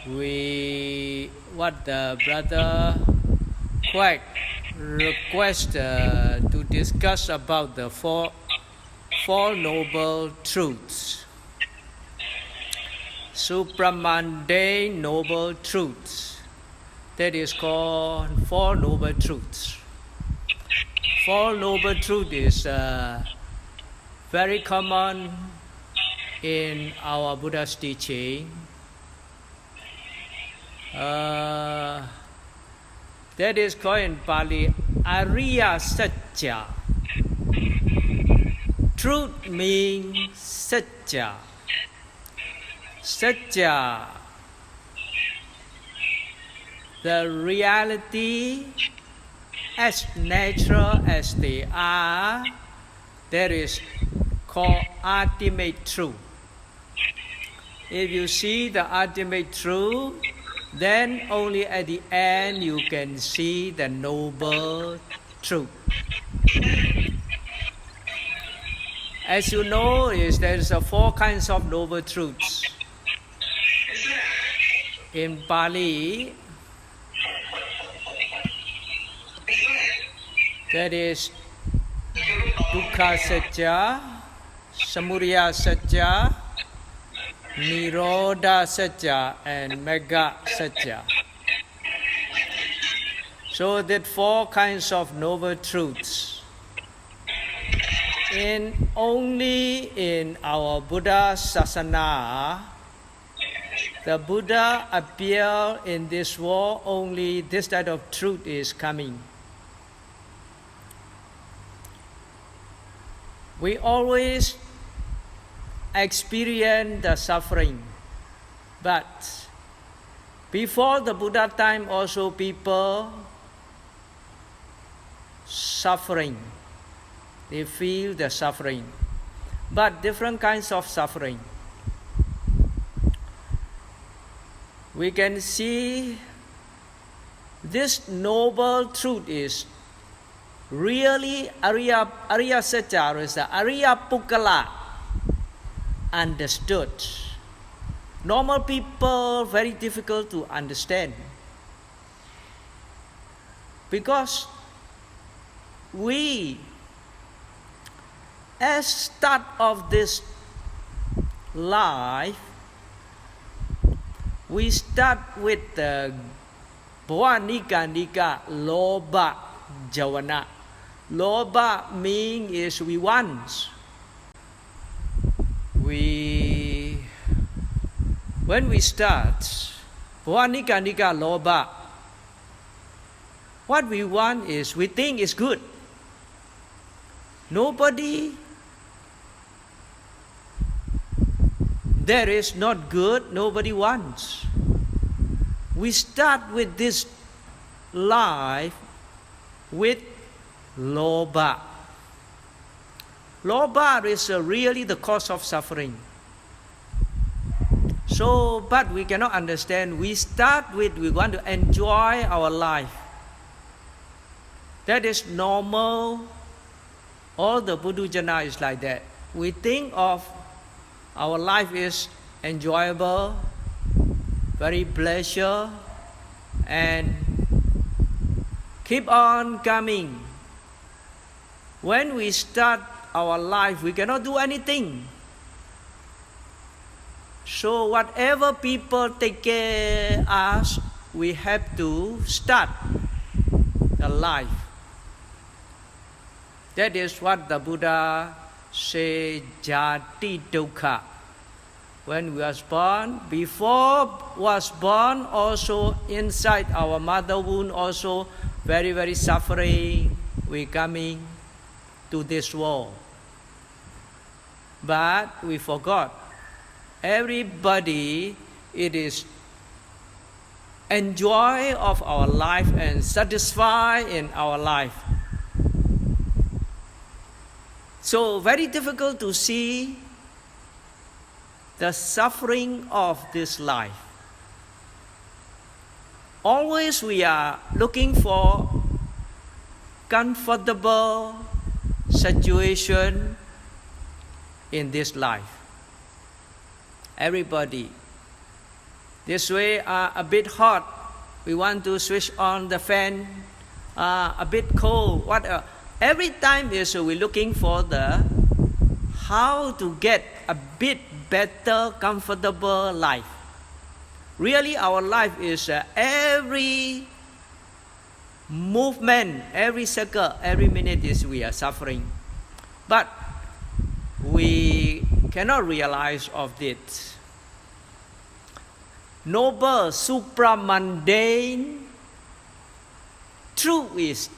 what the brother Quack request to discuss about the four noble truths, supramundane noble truths. That is called Four Noble Truths. Four Noble Truths is very common in our Buddha's teaching. That is called in Pali Ariya Saccā. Truth means Saccā. Saccā, the reality as natural as they are, that is called ultimate truth. If you see the ultimate truth, then only at the end you can see the noble truth. As you know, there is four kinds of noble truths. In Pali, that is Dukkha Saccā, Samudaya Saccā, Nirodha Saccā, and Magga Saccā. So that four kinds of noble truths. Only in our Buddha Sasana, the Buddha appeared in this world, only this type of truth is coming. We always experience the suffering, but before the Buddha time also people suffering. They feel the suffering, but different kinds of suffering. We can see this noble truth is really Ariya Saccā, is the Ariya Pukkala understood. Normal people very difficult to understand, because we, as start of this life, we start with the Bhavanika Loba Javana. Loba means is we want. When we start Bhavanika Loba, what we want is we think is good. Nobody there is not good, nobody wants. We start with this life with Loba. Loba is really the cause of suffering. So, but we cannot understand. We start with, we want to enjoy our life. That is normal. All the Buddha Jana is like that. We think of our life is enjoyable, very pleasure, and keep on coming. When we start our life, we cannot do anything. So whatever people take care of us, we have to start the life. That is what the Buddha say, Jati Dukkha. When we was born, before was born, also inside our mother womb, also very, very suffering. We coming to this world. But we forgot. Everybody, it is enjoy of our life and satisfy in our life. So very difficult to see the suffering of this life. Always we are looking for comfortable situation in this life. Everybody. This way a bit hot, we want to switch on the fan. A bit cold, whatever. Every time is we're looking for the how to get a bit better, comfortable life. Really, our life is every movement, every second, every minute is we are suffering. But we cannot realize of it. Noble, supramundane truth is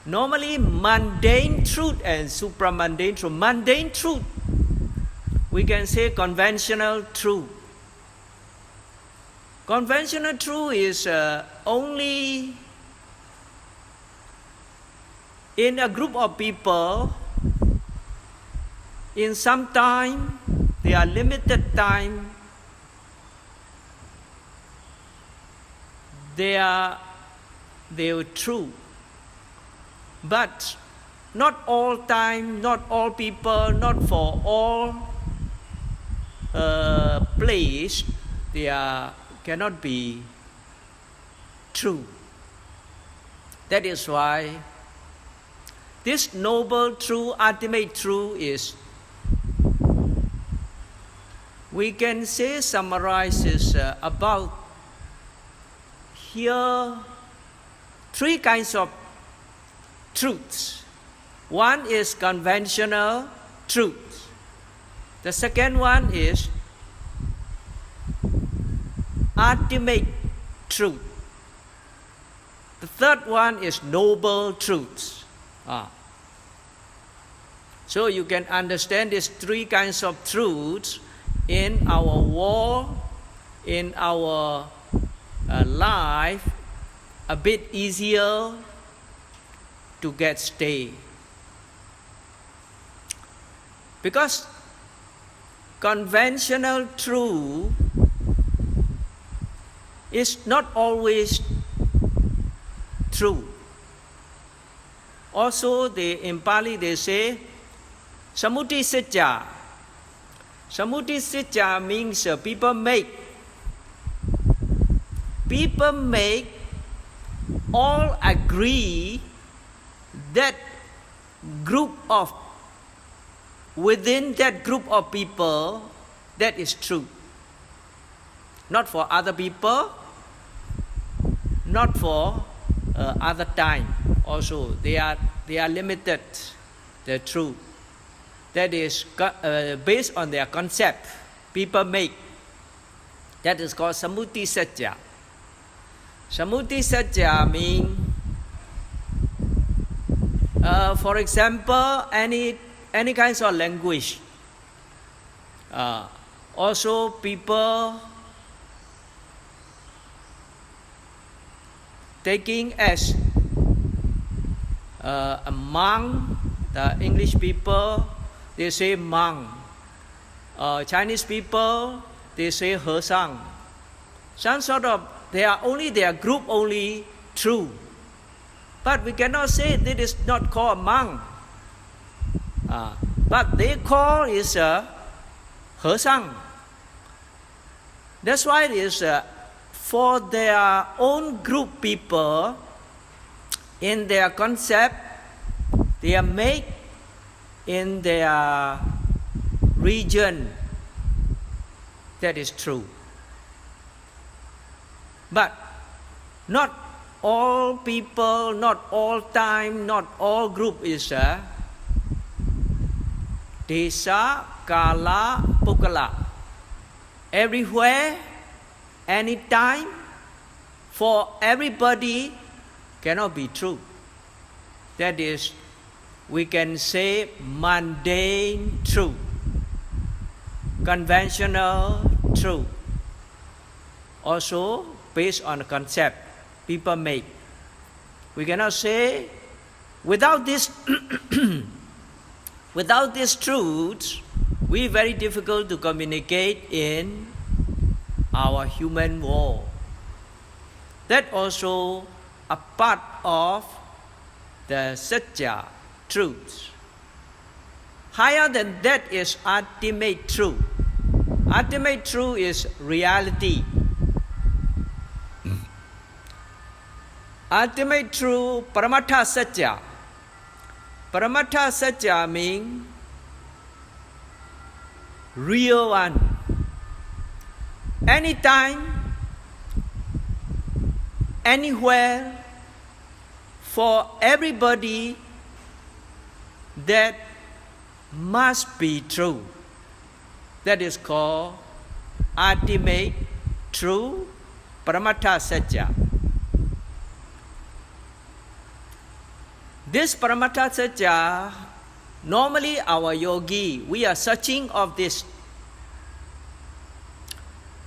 normally mundane truth and supramundane truth. Mundane truth, we can say conventional truth. Conventional truth is only in a group of people. In some time, they are limited time. They are true. But not all time, not all people, not for all place, they cannot be true. That is why this noble truth, ultimate truth is, we can say summarizes about here three kinds of truths. One is conventional truth. The second one is ultimate truth. The third one is noble truth. So you can understand these three kinds of truths in our world, in our life, a bit easier to get stay. Because conventional truth is not always true. Also, in Pali they say, Nandasiddhi. Nandasiddhi means people make all agree that group of, within that group of people, that is true. Not for other people, not for other time. Also, they are limited, the truth. That is based on their concept. People make. That is called Nandasiddhi. Nandasiddhi means, for example, any kinds of language. Also, people taking as a monk. The English people, they say monk. Chinese people, they say Hesang. Some sort of, they are only their group only true. But we cannot say that is not called a monk. But they call is a Hesang. That's why it is for their own group people, in their concept, they are made in their region. That is true. But not all people, not all time, not all group is Desa, Kala, Pukala. Everywhere, anytime, for everybody cannot be true. That is, we can say mundane truth, conventional truth. Also based on a concept people make. We cannot say without this without this truth, we very difficult to communicate in our human world. That also a part of the Saccā truth. Higher than that is ultimate truth. Ultimate truth is reality. Ultimate truth, Paramattha Saccā. Paramattha Saccā means real one. Anytime, anywhere, for everybody, that must be true. That is called ultimate truth, Paramattha Saccā. This Paramattha Saccā, normally our yogi, we are searching of this.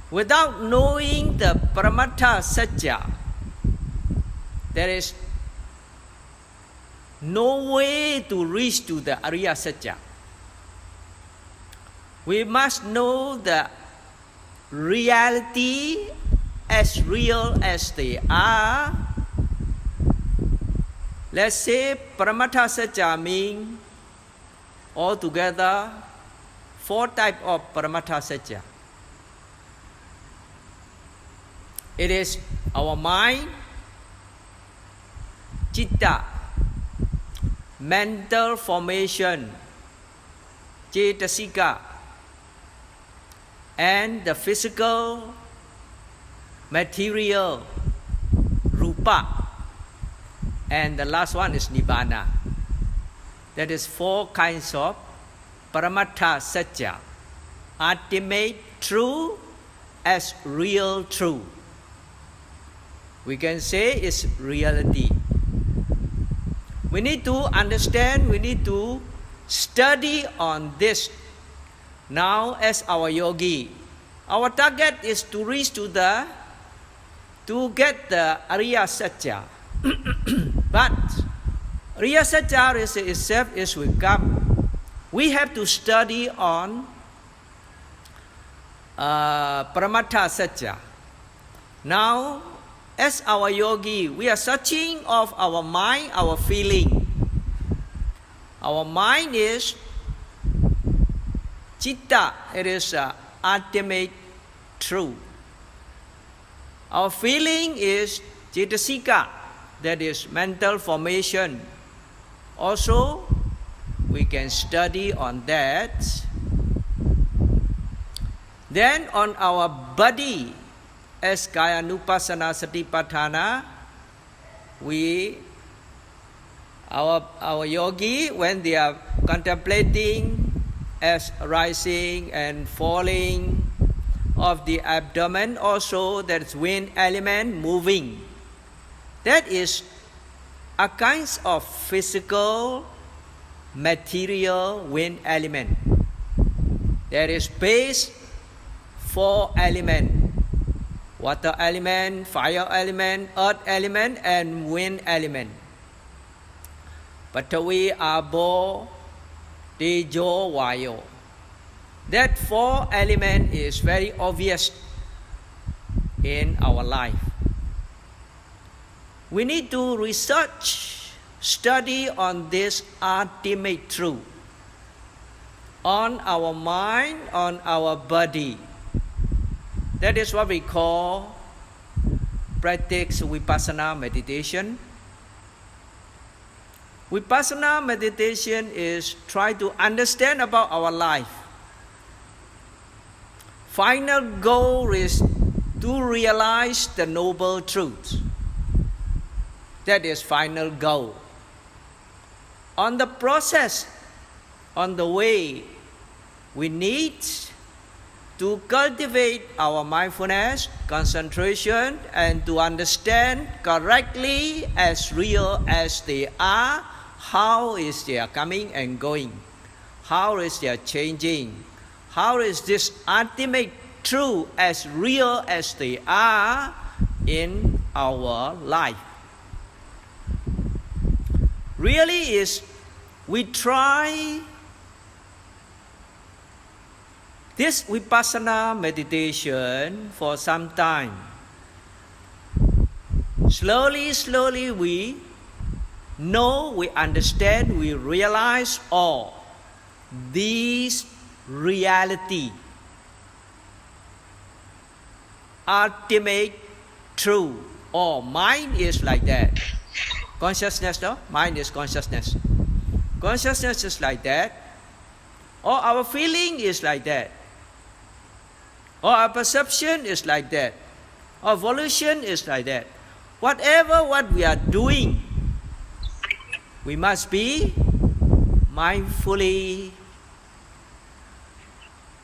Without knowing the Paramattha Saccā, there is no way to reach to the Ariya Saccā. We must know the reality as real as they are. Let's say Paramattha Saccā means altogether 4 types of Paramattha Saccā. It is our mind, citta, mental formation, cetasika, and the physical material, rupa, and the last one is nibbana. That is 4 kinds of Paramattha Saccā, ultimate truth as real truth. We can say it's reality. We need to understand, we need to study on this. Now as our yogi, our target is to reach to get the Ariya Saccā. But Ariya Saccā itself is will come. We have to study on Paramattha Saccā. Now, as our yogi, we are searching of our mind, our feeling. Our mind is citta, it is ultimate truth. Our feeling is cetasika, that is mental formation. Also, we can study on that. Then on our body, as Kayanupassana Satipatthana, our yogi, when they are contemplating as rising and falling of the abdomen, also that's wind element moving. That is a kind of physical material wind element. There is base 4 elements. Water element, fire element, earth element, and wind element. Patavi, Abo, Tejo, Vayo. That 4 element is very obvious in our life. We need to research, study on this ultimate truth, on our mind, on our body. That is what we call practice Vipassana meditation. Vipassana meditation is try to understand about our life. Final goal is to realize the noble truth. That is final goal. On the process, on the way, we need to cultivate our mindfulness, concentration, and to understand correctly as real as they are, how is they coming and going, how is they changing, how is this ultimate truth as real as they are in our life. Really is, we try this Vipassana meditation for some time. Slowly we know, we understand, we realize all these reality. ultimate truth. Or mind is like that. Consciousness, no? Mind is consciousness. Consciousness is like that. Or our feeling is like that. Or our perception is like that. Or volition is like that. Whatever what we are doing, we must be mindfully,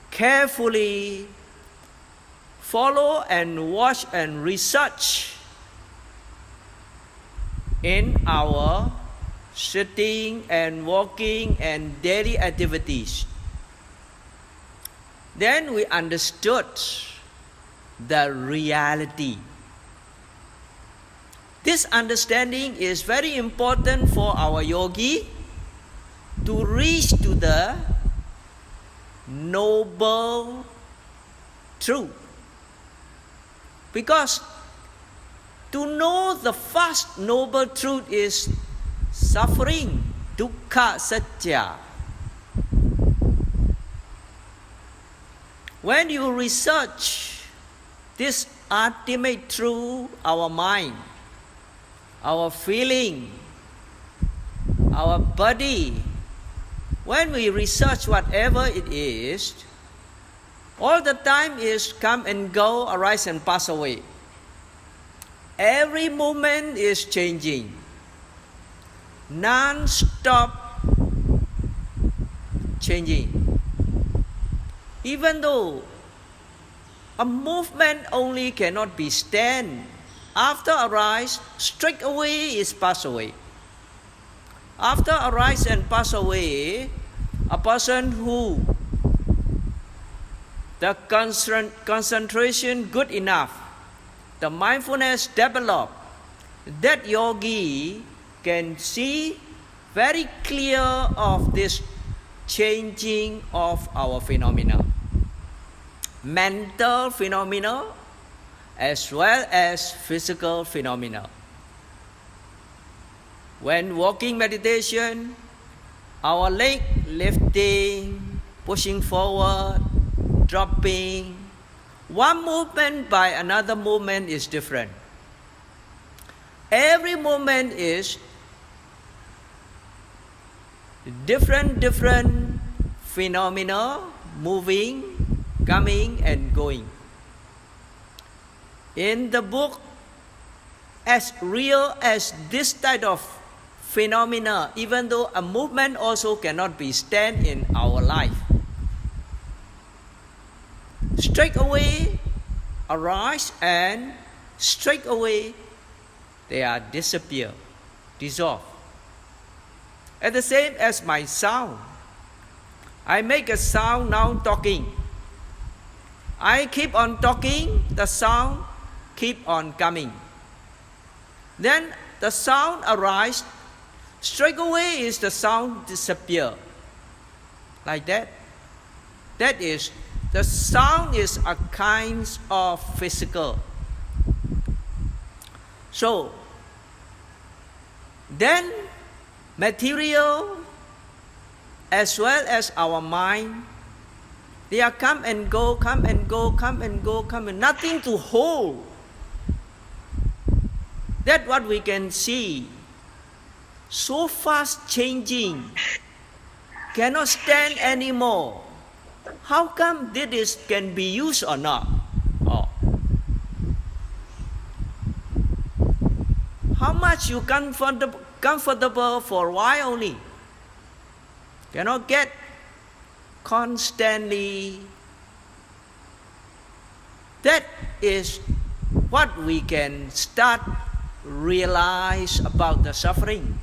carefully follow and watch and research in our sitting and walking and daily activities. Then we understood the reality. This understanding is very important for our yogi to reach to the noble truth. Because to know the first noble truth is suffering, dukkha saccā. When you research this ultimate truth, our mind, our feeling, our body, when we research whatever it is, all the time is come and go, arise and pass away. Every moment is changing. Non-stop changing. Even though a movement only cannot be stand, after arise, straight away is pass away. After arise and pass away, a person who the concentration good enough, the mindfulness develop, that yogi can see very clear of this changing of our phenomena. Mental phenomena as well as physical phenomena. When walking meditation, our leg lifting, pushing forward, dropping, one movement by another movement is different. Every movement is different phenomena, moving, coming and going. In the book, as real as this type of phenomena, even though a movement also cannot be stand in our life. Straight away arise and straight away they are disappear, dissolve. At the same as my sound. I make a sound now talking. I keep on talking, the sound keep on coming. Then the sound arise, straight away is the sound disappear. Like that. That is, the sound is a kind of physical. So, then material as well as our mind, they are come and go, come and go, come and go, come and nothing to hold. That's what we can see. So fast changing, cannot stand anymore. How come this can be used or not? Oh. How much you comfortable for a while only? Cannot get constantly. That is what we can start realize about the suffering.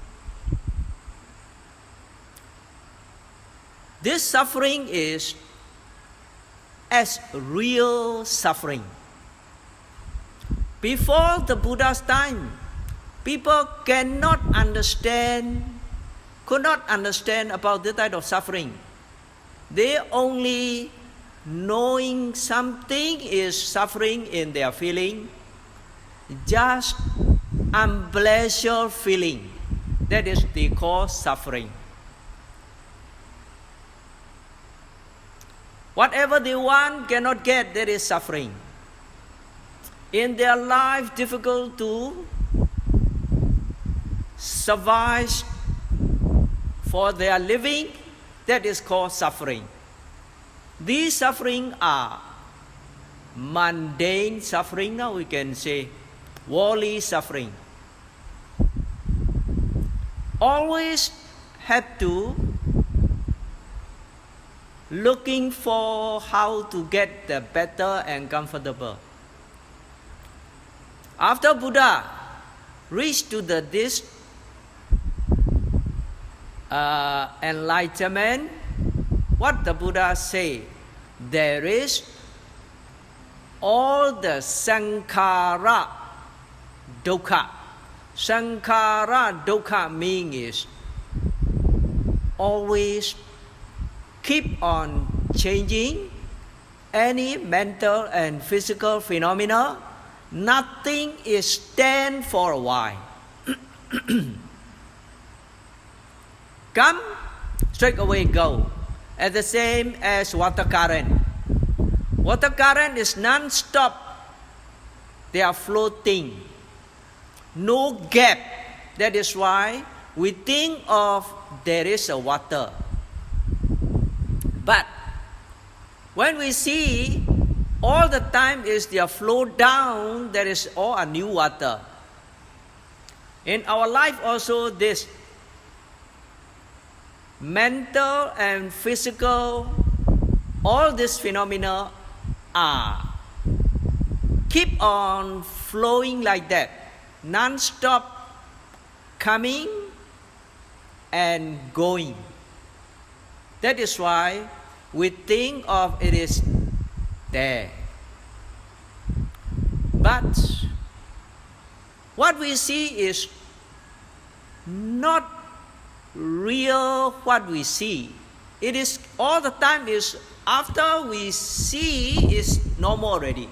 This suffering is as real suffering. Before the Buddha's time, people could not understand about this type of suffering. They only knowing something is suffering in their feeling, just unpleasant feeling. That is they call suffering. Whatever they want cannot get, that is suffering. in their life difficult to survive for their living, that is called suffering. These suffering are mundane suffering, now we can say worldly suffering. Always have to looking for how to get the better and comfortable. After Buddha reached to this enlightenment, what the Buddha say? There is all the sankhara dukkha. Sankhara dukkha meaning is always keep on changing. Any mental and physical phenomena, nothing is stand for a while. Come, straight away go. At the same as water current. Water current is non-stop. They are floating. No gap. That is why we think of there is a water. But when we see all the time is their flow down, there is all a new water. In our life also this mental and physical, all these phenomena are keep on flowing like that, non-stop coming and going. That is why we think of it is there. But what we see is not real what we see. It is all the time is after we see is normal already.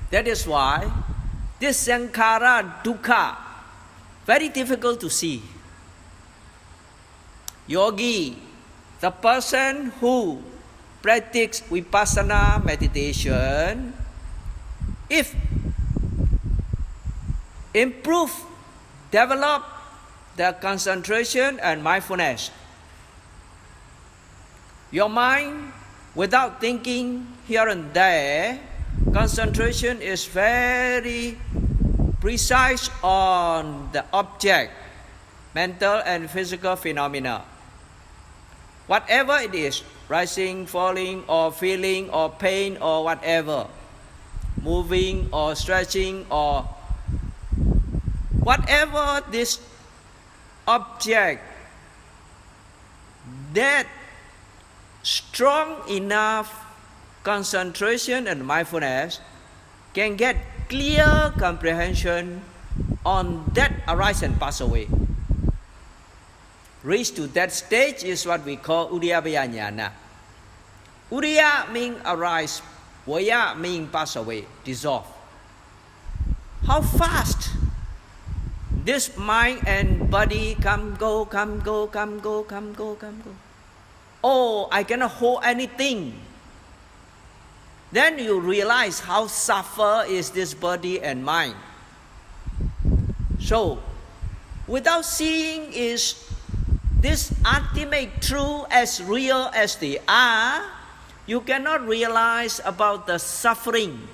That is why this sankhara dukkha very difficult to see. Yogi, the person who practices vipassana meditation, if improve, develop the concentration and mindfulness, your mind without thinking here and there, concentration is very precise on the object, mental and physical phenomena. Whatever it is, rising, falling, or feeling, or pain, or whatever, moving, or stretching, or whatever this object, that strong enough concentration and mindfulness can get clear comprehension on that arise and pass away. Reach to that stage is what we call Udiyabhaya Jnana. Udiya means arise, Vaya means pass away, dissolve. How fast this mind and body come, go, come, go, come, go, come, go, come, go. Oh, I cannot hold anything. Then you realize how suffer is this body and mind. So, without seeing is this ultimate truth as real as they are, you cannot realize about the suffering.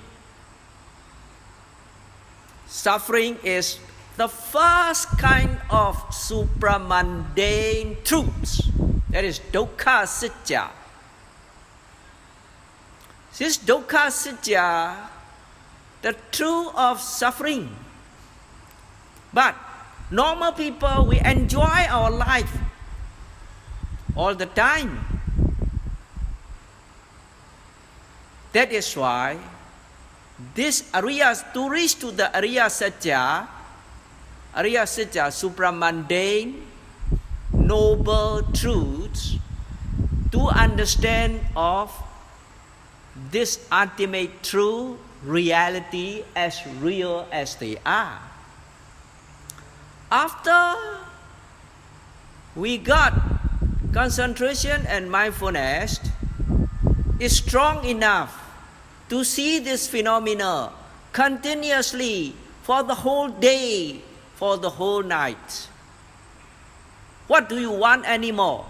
Suffering is the first kind of supramundane truths. That is dukkha sacca. This dukkha sacca, the truth of suffering. But normal people, we enjoy our life all the time. That is why this Ariya, to reach to the Ariya Saccā, supramundane, noble truths, to understand of this ultimate true reality as real as they are. After we got concentration and mindfulness is strong enough to see this phenomena continuously for the whole day, for the whole night. What do you want anymore?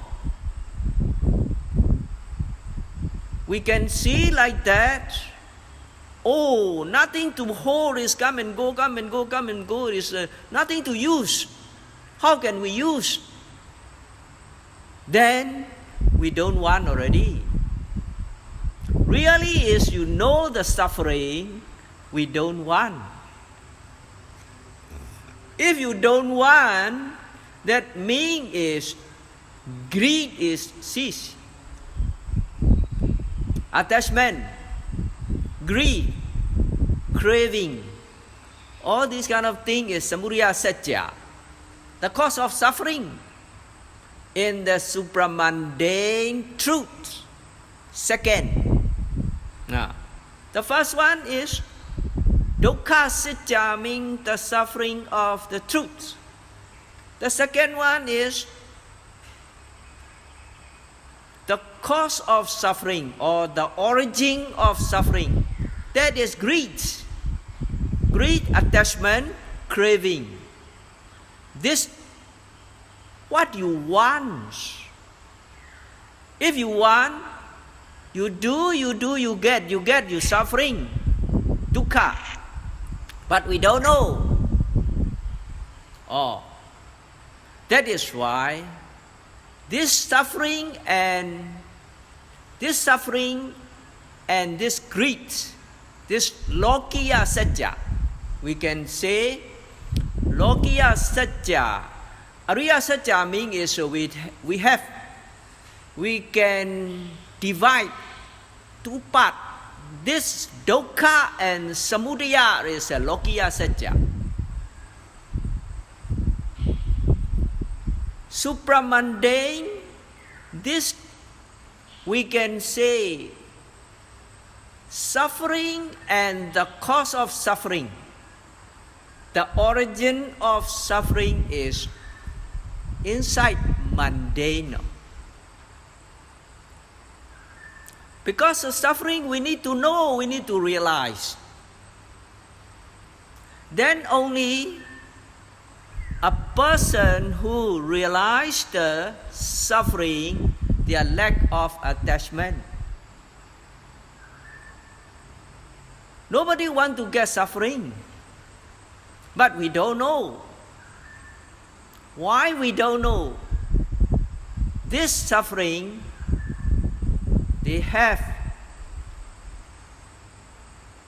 We can see like that. Oh, nothing to hold is come and go, come and go, come and go. Is nothing to use. How can we use? Then we don't want already. Really is you know the suffering, we don't want. If you don't want, that means is greed is cease. Attachment, greed, craving, all these kind of things is Ariya Saccā, the cause of suffering in the supramundane truth. Second, the first one is Dukkha Saccā, means the suffering of the truth. The second one is the cause of suffering or the origin of suffering. That is greed. Greed, attachment, craving. This, what you want. If you want, you do, you get, you suffering. Dukkha. But we don't know. Oh. That is why this suffering and this greed, this Lokiya Saccā, we can say Lokiya Saccā. Ariya Saccā means is we can divide two parts. This Dukkha and Samudaya is a Lokiya Saccā. Supramundane, this we can say suffering and the cause of suffering. The origin of suffering is inside mundane. Because of suffering, we need to know, we need to realize. Then only a person who realizes the suffering, their lack of attachment. Nobody wants to get suffering, but we don't know. Why we don't know? This suffering, they have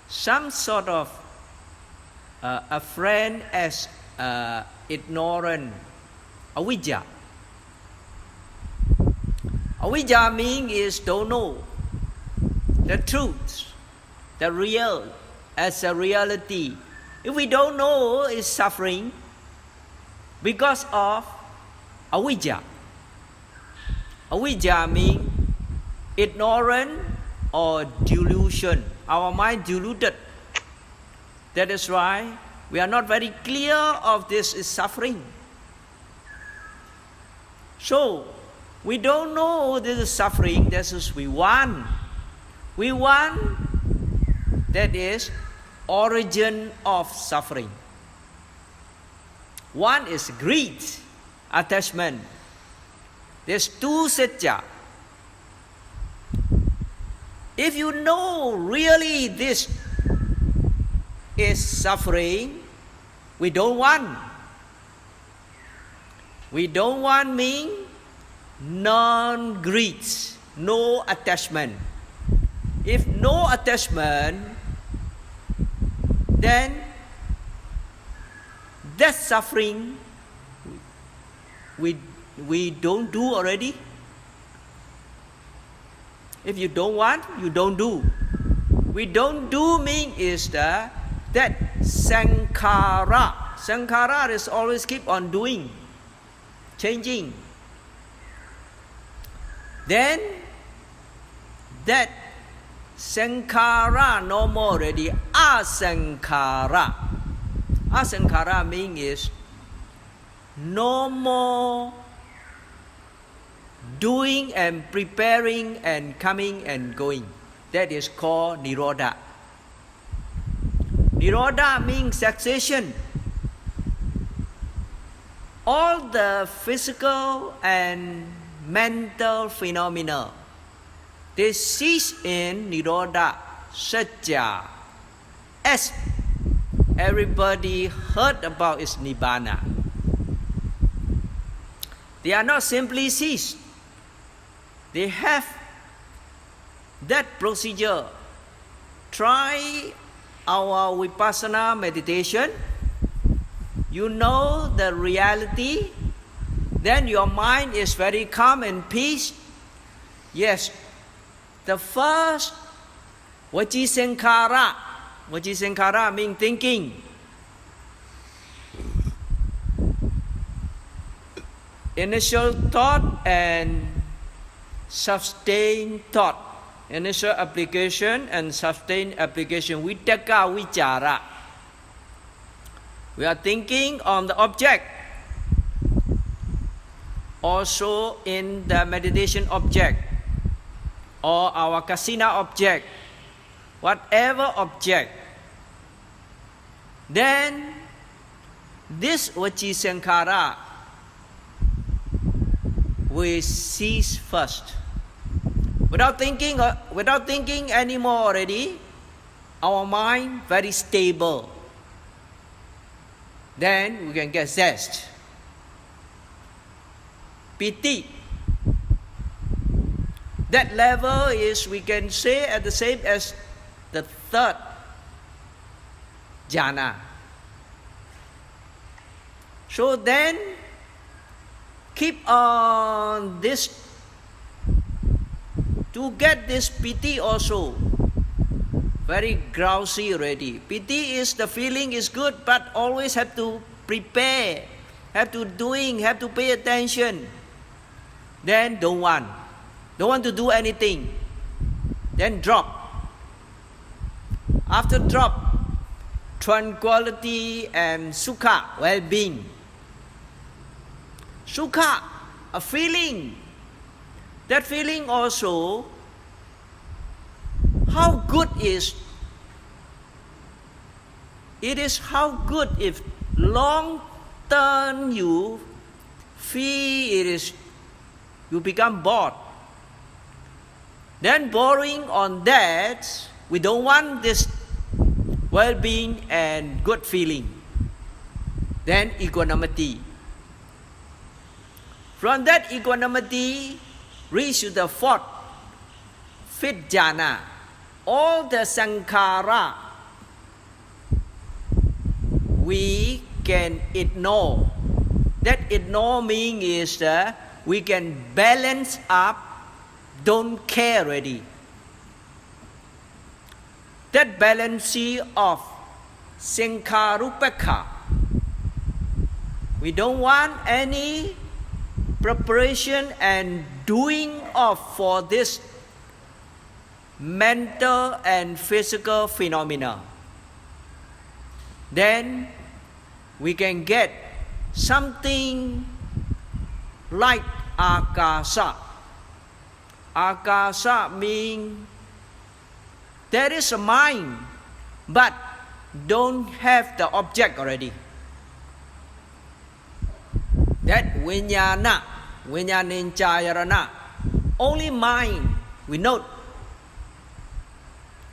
some sort of a friend as ignorant, avijja. Avijja means is don't know the truth, the real as a reality. If we don't know, it's suffering because of avijja. Avijja means ignorant or delusion. Our mind deluded. That is why we are not very clear of this is suffering. So we don't know this is suffering. That is we want. We want, that is origin of suffering. One is greed, attachment. There's two saccā. If you know really this is suffering, we don't want. We don't want means non-greed, no attachment. If no attachment, then that suffering we don't do already. If you don't want, you don't do. We don't do means is that sankhara. Sankhara is always keep on doing, changing. Then that sankhara no more already. Asankhara. Asankhara means is no more doing and preparing and coming and going. That is called Nirodha. Nirodha means cessation. All the physical and mental phenomena, they cease in Nirodha Saccā. As everybody heard about is Nibbana. They are not simply ceased. They have that procedure. Try our Vipassana meditation. You know the reality. Then your mind is very calm and peace. Yes, the first Vacisankhara. Vacisankhara means thinking. Initial thought and sustained thought. Initial application and sustained application. Vitakka vichara. We are thinking on the object. Also in the meditation object or our kasina object, whatever object. Then this Vacisankhara we cease first. Without thinking anymore already, our mind very stable. Then we can get zest. Piti. That level is, we can say, at the same as the third jhana. So then, keep on this, to get this piti also, very drowsy already. Piti is the feeling is good, but always have to prepare, have to doing, have to pay attention. Then don't want to do anything. Then drop. After drop, tranquility and sukha, well-being. Sukha, a feeling. That feeling also, how good is it is how good if long term you feel it is, you become bored. Then borrowing on that, we don't want this well-being and good feeling. Then equanimity. From that equanimity, reach to the fourth, fifth jhana. All the sankhara we can ignore. That ignore meaning is we can balance up, don't care already. That balancing of sankharupekha. We don't want any preparation and doing of for this mental and physical phenomena. Then we can get something like akasa. Akasa means there is a mind, but don't have the object already. That vijnana, vijnaninchayarana, only mind, we note.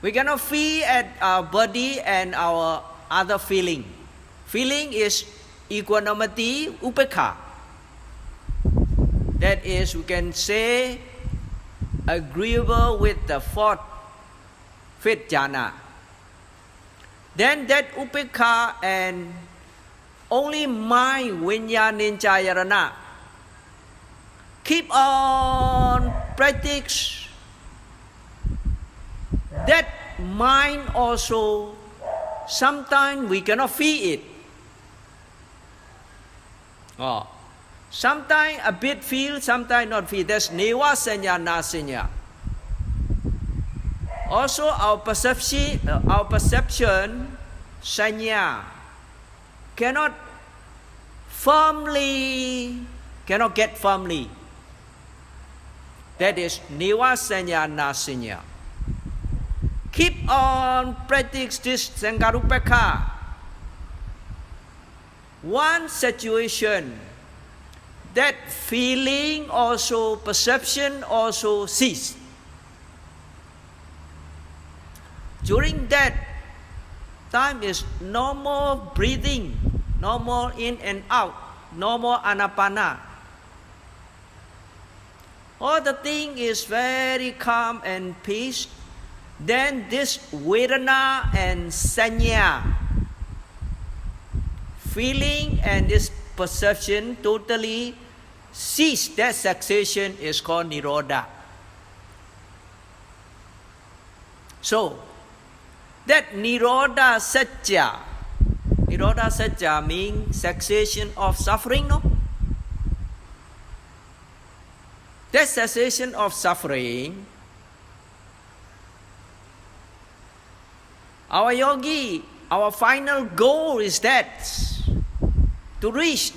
We cannot feel at our body and our other feeling. Feeling is equanimity, upekha. That is, we can say, agreeable with the fourth, fifth jhana. Then that upekha and only mind, vijnaninchayarana, keep on practice. That mind also, sometimes we cannot feel it. Sometimes a bit feel, sometimes not feel. That's neva sanya nasanya. Also our perception, sanya, cannot get firmly. That is neva sanya nasanya. keep on practice this Sankarupeka. One situation, that feeling also, perception also cease. During that time is normal breathing, normal in and out, normal anapana. All the thing is very calm and peace. Then this Vedana and Sanya, feeling and this perception totally cease. That cessation is called Nirodha. So, that Nirodha Saccā, Nirodha Saccā means cessation of suffering, no? That cessation of suffering, our yogi, our final goal is that to reach,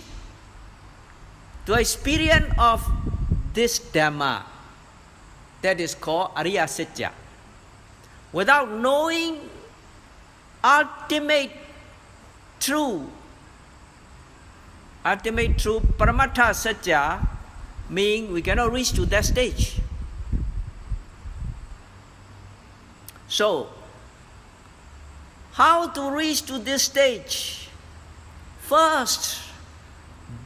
to experience of this Dhamma, that is called Ariya Saccā. Without knowing ultimate truth, Paramatha Saccā, means we cannot reach to that stage. So, how to reach to this stage? First,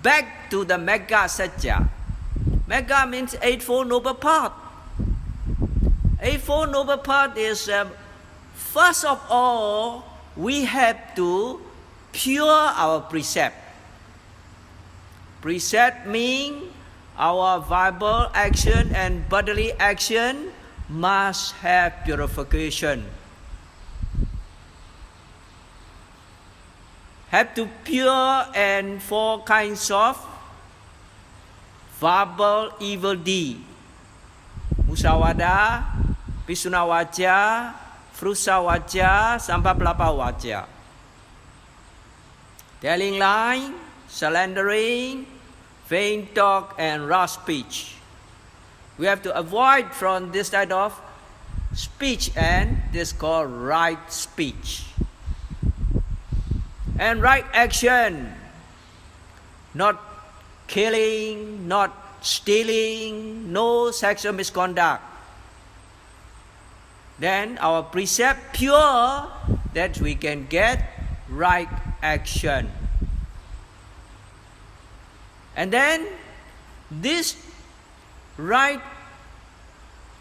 back to the Magga Saccā. Magga means Eightfold Noble Path. Eightfold Noble Path is, first of all, we have to pure our precept. Precept means our verbal action and bodily action must have purification. Have to pure and four kinds of verbal evil deed. Musawada, Pisunawaja, Frusawaja, Sampaplapawaja. Telling lie, slandering, vain talk and rash speech. We have to avoid from this type of speech, and this is called right speech. And right action, not killing, not stealing, no sexual misconduct. Then our precept pure, that we can get right action. And then this right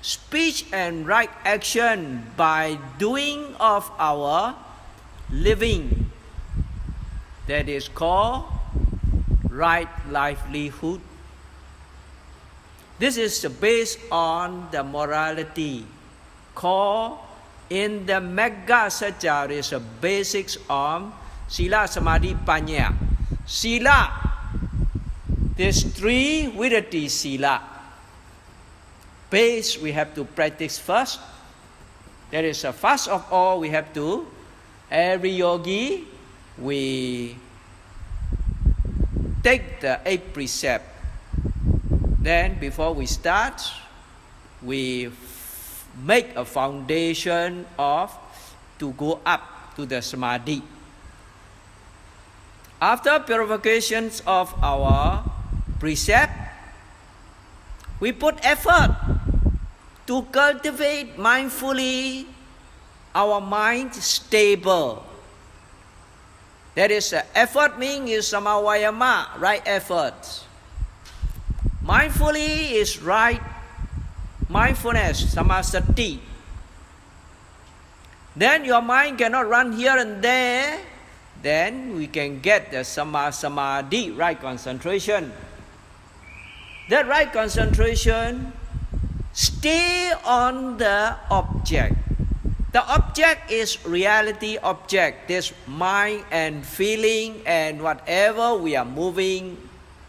speech and right action by doing of our living, that is called right livelihood. This is based on the morality called in the Magga Saccā is the basics of Sila, Samadhi, Panya. Sila, there's three Virati Sila. Base we have to practice first. That is, first of all, we have to, every yogi, we take the 8 precepts. Then before we start, we make a foundation of to go up to the Samadhi. After purifications of our precept, we put effort to cultivate mindfully our mind stable. That is, effort means is samavayama, right effort. Mindfully is right mindfulness, samasati. Then your mind cannot run here and there. Then we can get the samadhi, right concentration. That right concentration stay on the object. The object is reality object. This mind and feeling and whatever we are moving,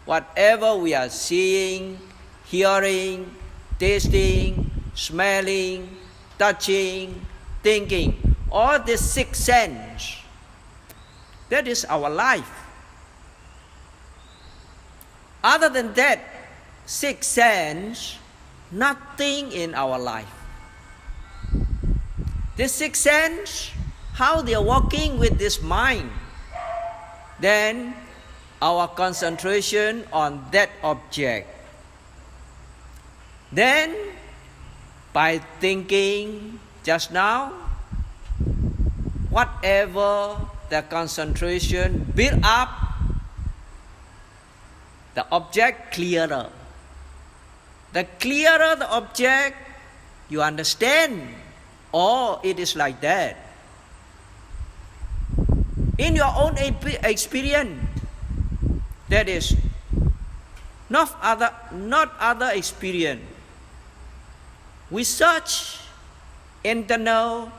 whatever we are seeing, hearing, tasting, smelling, touching, thinking, all these 6 senses. That is our life. Other than that, 6 senses, nothing in our life. this sixth sense, how they are working with this mind, then our concentration on that object. Then, by thinking just now, whatever the concentration build up, the object clearer. The clearer the object, you understand, oh, it is like that. In your own experience, that is not other experience. We search internal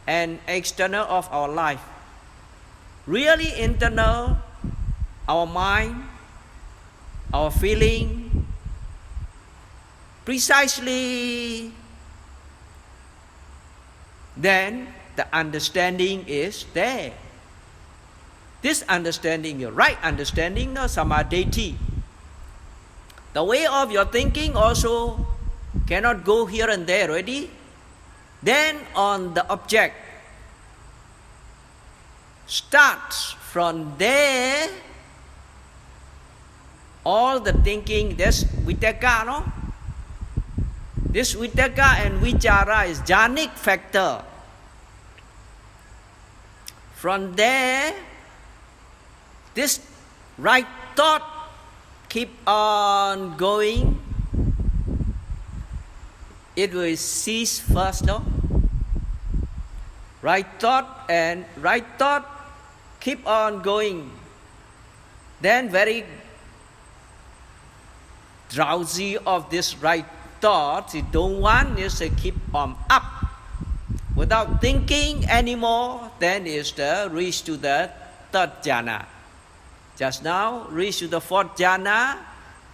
and external of our life. Really internal, our mind, our feeling, precisely, then the understanding is there. This understanding, your right understanding, no samadhi. The way of your thinking also cannot go here and there, ready? Then on the object, starts from there, all the thinking, that's vitaka, no? This vitaka and vichara is jhanic factor. From there, this right thought keep on going. It will cease first, no? Right thought keep on going. Then very drowsy of this right thought, you don't want is to keep on up. Without thinking anymore, then is the reach to the third jhana. Just now, reach to the fourth jhana,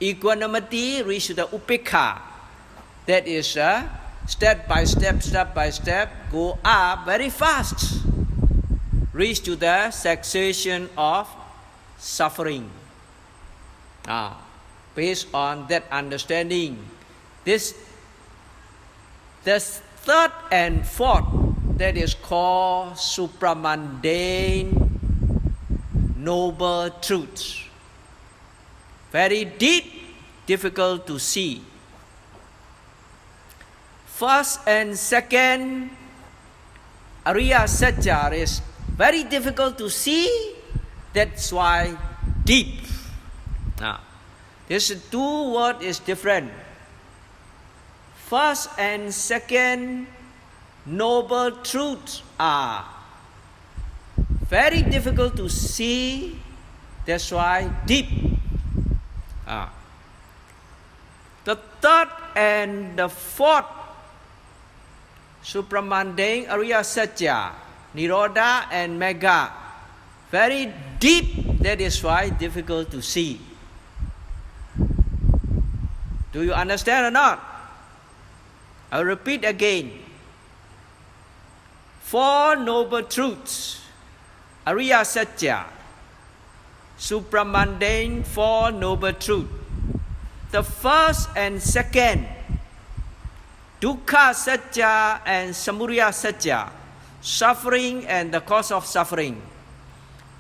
equanimity, reach to the upekha. That is step by step, go up very fast. Reach to the cessation of suffering. Based on that understanding, the third and fourth, that is called supramundane noble truths. Very deep, difficult to see. First and second, Ariya Saccā is very difficult to see. That's why deep. Now, this two word is different. First and second noble truths are very difficult to see. That's why deep. The third and the fourth supramundane Ariya Saccā, Nirodha and Mega, very deep. That is why difficult to see. Do you understand or not? I'll repeat again. Four noble truths, Ariya Saccā, supramundane four noble truths. The first and second, Dukkha Saccā and Samudaya Saccā, suffering and the cause of suffering.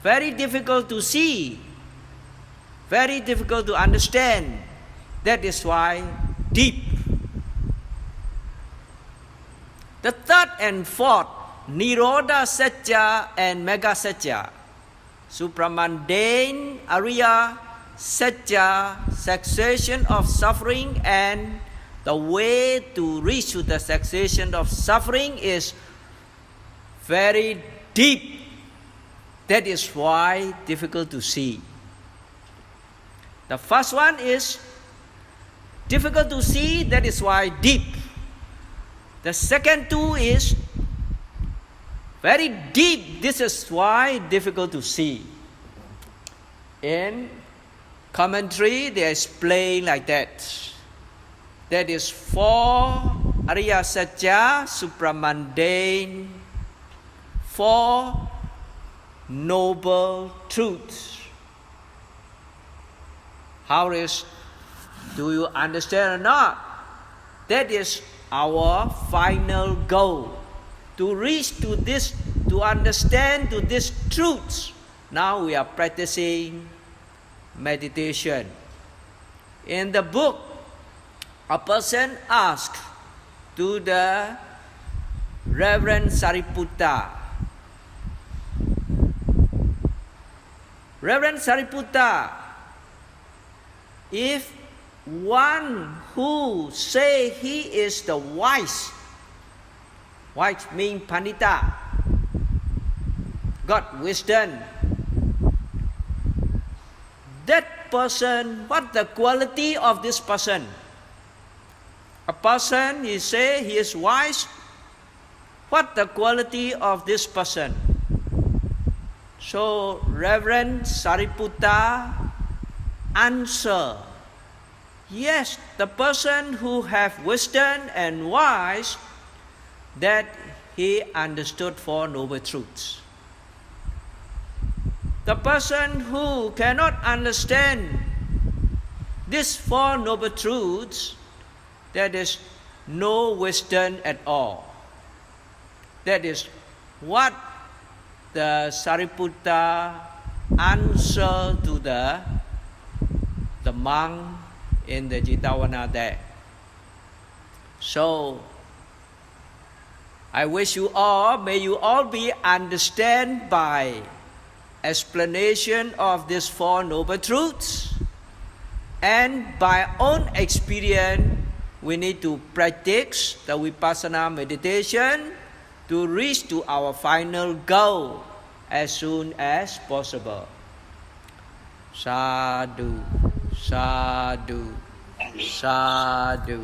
Very difficult to see, very difficult to understand. That is why deep. The third and fourth, Nirodha Saccā and Mega Saccā, supramundane Ariya Saccā, cessation of suffering, and the way to reach to the cessation of suffering is very deep. That is why difficult to see. The first one is difficult to see, that is why deep. The second two is very deep, this is why difficult to see. In commentary, they explain like that. That is for Ariya Saccā, supramundane, four noble truths. How is, do you understand or not? That is our final goal, to reach to this, to understand to these truths, now we are practicing meditation. In the book, a person asked to the Reverend Sariputta, Reverend Sariputta, if one who say he is the wise means Pandita, got wisdom, that person, what the quality of this person? A person, he say he is wise, what the quality of this person? So Reverend Sariputta answer, yes, the person who have wisdom and wise, that he understood Four Noble Truths. The person who cannot understand these Four Noble Truths, that is no wisdom at all. That is what the Sariputta answer to the monk in the Jetavana there. So I wish you all, may you all be understand by explanation of these Four Noble Truths, and by own experience we need to practice the Vipassana meditation to reach to our final goal as soon as possible. Sadhu, sadhu, sadhu.